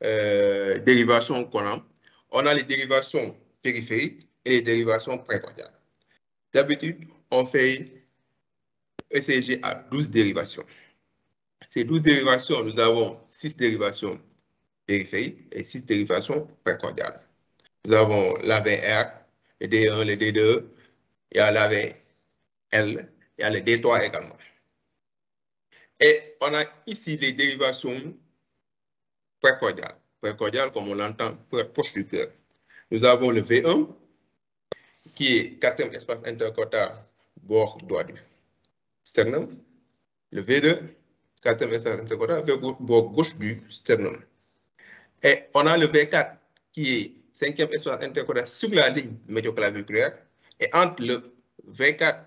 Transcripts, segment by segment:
dérivations qu'on a. On a les dérivations périphériques et les dérivations précordiales. D'habitude, on fait ECG à 12 dérivations. Ces 12 dérivations, nous avons 6 dérivations périphériques et 6 dérivations précordiales. Nous avons l'AVR, le D1, le D2, il y a l'AVL, il y a le D3 également. Et on a ici les dérivations précordiales. Précordiales, comme on l'entend, proche du cœur. Nous avons le V1, qui est quatrième espace intercostal, bord droit du sternum. Le V2, quatrième espace intercostal, bord gauche du sternum. Et on a le V4, qui est cinquième espace intercostal sur la ligne médioclaviculaire. Et entre le V4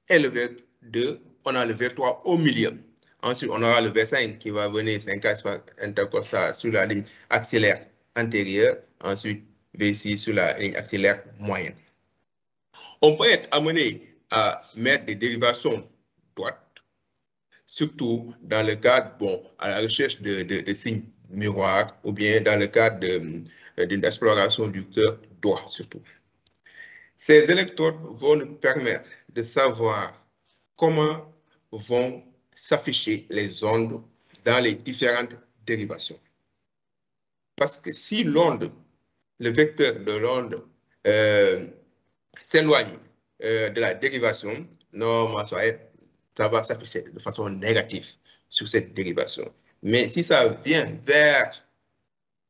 et le V2, on a le V3 au milieu. Ensuite, on aura le V5 qui va venir 5 espace intercostal sur la ligne axillaire antérieure. Ensuite, V6 sur la ligne axillaire moyenne. On peut être amené à mettre des dérivations droites, surtout dans le cadre, à la recherche de signes miroirs ou bien dans le cadre d'une exploration du cœur droit surtout. Ces électrodes vont nous permettre de savoir comment vont s'afficher les ondes dans les différentes dérivations. Parce que si l'onde, le vecteur de l'onde s'éloigne de la dérivation, normalement, ça va s'afficher de façon négative sur cette dérivation. Mais si ça vient vers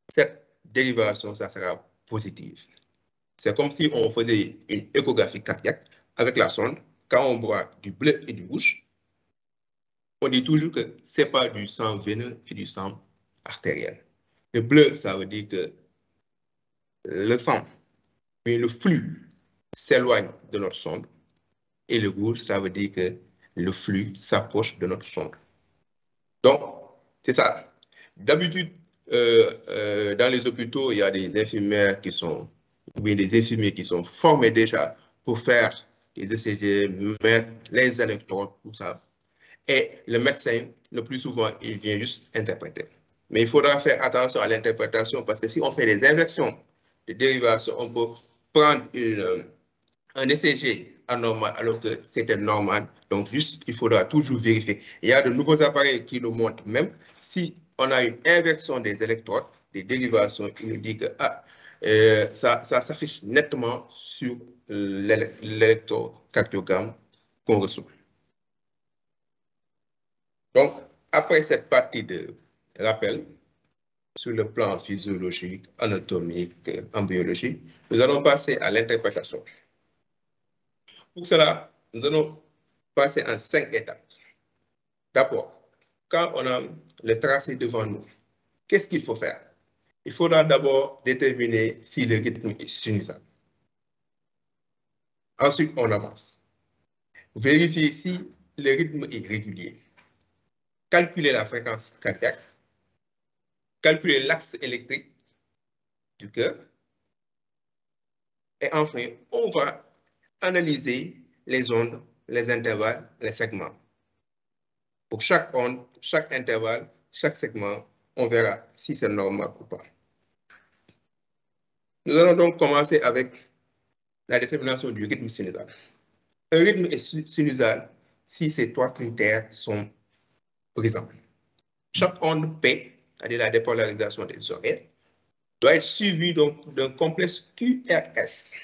cette dérivation, ça sera positif. C'est comme si on faisait une échographie cardiaque avec la sonde. Quand on voit du bleu et du rouge, on dit toujours que ce n'est pas du sang veineux et du sang artériel. Le bleu, ça veut dire que le sang, mais le flux s'éloigne de notre sonde. Et le rouge, ça veut dire que le flux s'approche de notre sonde. Donc, c'est ça. D'habitude, dans les hôpitaux, il y a des infirmières qui sont, ou bien des infirmiers qui sont formés déjà pour faire les ECG, mettre les électrodes, tout ça. Et le médecin, le plus souvent, il vient juste interpréter. Mais il faudra faire attention à l'interprétation parce que si on fait des inversions de dérivation, on peut prendre un ECG anormal alors que c'était normal. Donc, juste, il faudra toujours vérifier. Il y a de nouveaux appareils qui nous montrent même si on a une inversion des électrodes, des dérivations, il nous dit que ça s'affiche nettement sur l'électrocardiogramme qu'on reçoit. Donc, après cette partie de rappel sur le plan physiologique, anatomique, en biologie, nous allons passer à l'interprétation. Pour cela, nous allons passer en 5 étapes. D'abord, quand on a le tracé devant nous, qu'est-ce qu'il faut faire? Il faudra d'abord déterminer si le rythme est sinusal. Ensuite, on avance. Vérifier si le rythme est régulier. Calculer la fréquence cardiaque. Calculer l'axe électrique du cœur. Et enfin, on va analyser les ondes, les intervalles, les segments. Pour chaque onde, chaque intervalle, chaque segment, on verra si c'est normal ou pas. Nous allons donc commencer avec la détermination du rythme sinusal. Un rythme est sinusal si ces 3 critères sont présents. Chaque onde P, c'est-à-dire la dépolarisation des oreilles, doit être suivie d'un complexe QRS.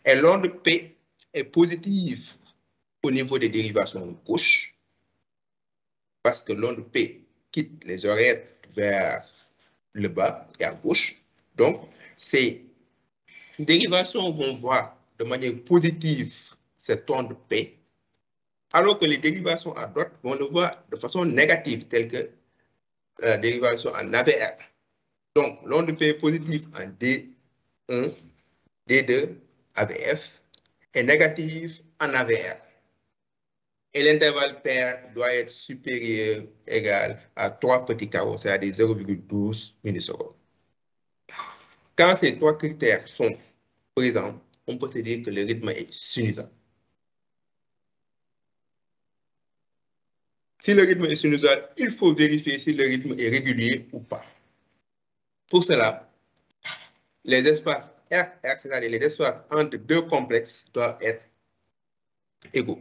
Et l'onde P est positive au niveau des dérivations gauche, parce que l'onde P quitte les oreilles vers le bas et à gauche. Donc, ces dérivations vont voir de manière positive cette onde P, alors que les dérivations à droite vont le voir de façon négative, telle que la dérivation en AVR. Donc, l'onde P est positive en D1, D2, AVF, et négative en AVR. Et l'intervalle pair doit être supérieur, égal à 3 petits carreaux, c'est-à-dire 0,12 millisecondes. Quand ces 3 critères sont présents, on peut se dire que le rythme est sinusal. Si le rythme est sinusal, il faut vérifier si le rythme est régulier ou pas. Pour cela, les espaces R, c'est-à-dire les espaces entre deux complexes, doivent être égaux.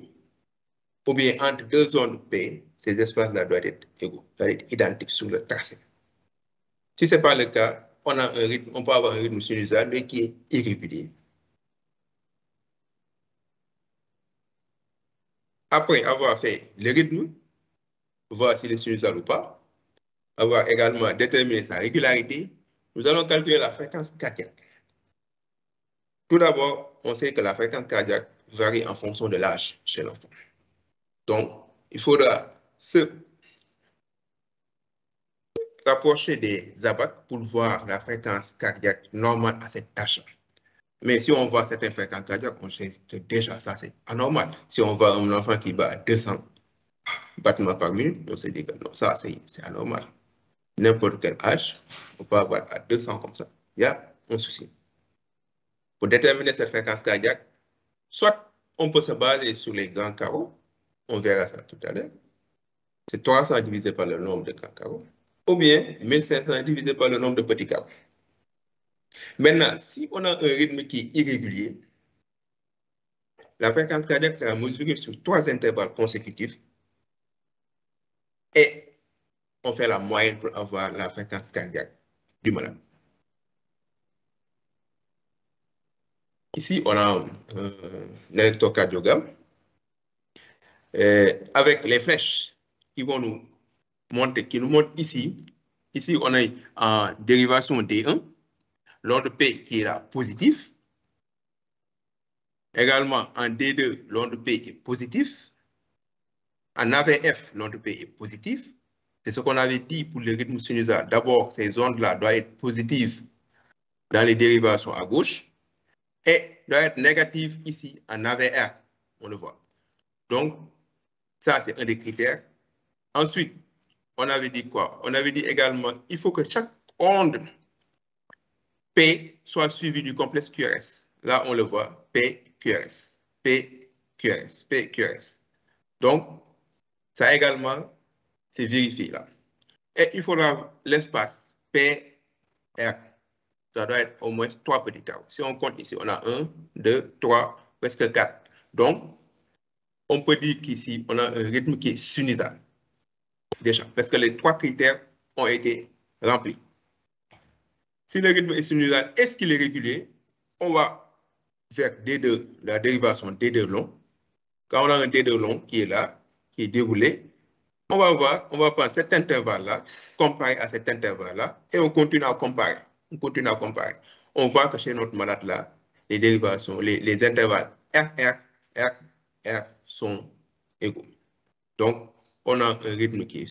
Ou bien entre deux zones P, ces espaces-là doivent être égaux, doivent être identiques sur le tracé. Si ce n'est pas le cas, on peut avoir un rythme sinusal, mais qui est irrégulier. Après avoir fait le rythme, voir s'il est sinusal ou pas, avoir également déterminé sa régularité, nous allons calculer la fréquence cardiaque. Tout d'abord, on sait que la fréquence cardiaque varie en fonction de l'âge chez l'enfant. Donc, il faudra se rapprocher des ABAC pour voir la fréquence cardiaque normale à cet âge. Mais si on voit certaines fréquences cardiaques, on sait que déjà ça, c'est anormal. Si on voit un enfant qui bat à 200 battements par minute, on se dit que non, ça, c'est anormal. N'importe quel âge, on peut avoir à 200 comme ça. Il y a un souci. Pour déterminer cette fréquence cardiaque, soit on peut se baser sur les grands carreaux, on verra ça tout à l'heure. C'est 300 divisé par le nombre de grands carreaux, ou bien 1500 divisé par le nombre de petits carreaux. Maintenant, si on a un rythme qui est irrégulier, la fréquence cardiaque sera mesurée sur 3 intervalles consécutifs et on fait la moyenne pour avoir la fréquence cardiaque du malade. Ici, on a un électrocardiogramme avec les flèches qui vont nous montrer, qui nous montrent ici. Ici, on a en dérivation D1, l'onde P qui est là positif. Également, en D2, l'onde P est positif. En AVF, l'onde P est positive. C'est ce qu'on avait dit pour le rythme sinusal. D'abord, ces ondes-là doivent être positives dans les dérivations à gauche et doivent être négatives ici en AVR. On le voit. Donc, ça, c'est un des critères. Ensuite, on avait dit quoi? On avait dit également il faut que chaque onde P soit suivie du complexe QRS. Là, on le voit, P, QRS, P, QRS, P, QRS. Donc, ça également, c'est vérifié là. Et il faudra l'espace P, R. Ça doit être au moins 3 petits carreaux. Si on compte ici, on a 1, 2, 3, presque 4. Donc, on peut dire qu'ici, on a un rythme qui est sinusal. Déjà, parce que les 3 critères ont été remplis. Si le rythme est sinusal, est-ce qu'il est régulier? On va faire D2, la dérivation D2 long. Quand on a un D2 long qui est là, qui est déroulé, on va voir, on va prendre cet intervalle-là, comparer à cet intervalle-là, et on continue à comparer. On continue à comparer. On voit que chez notre malade-là, les dérivations, les intervalles R sont égaux. Donc, on a un rythme qui est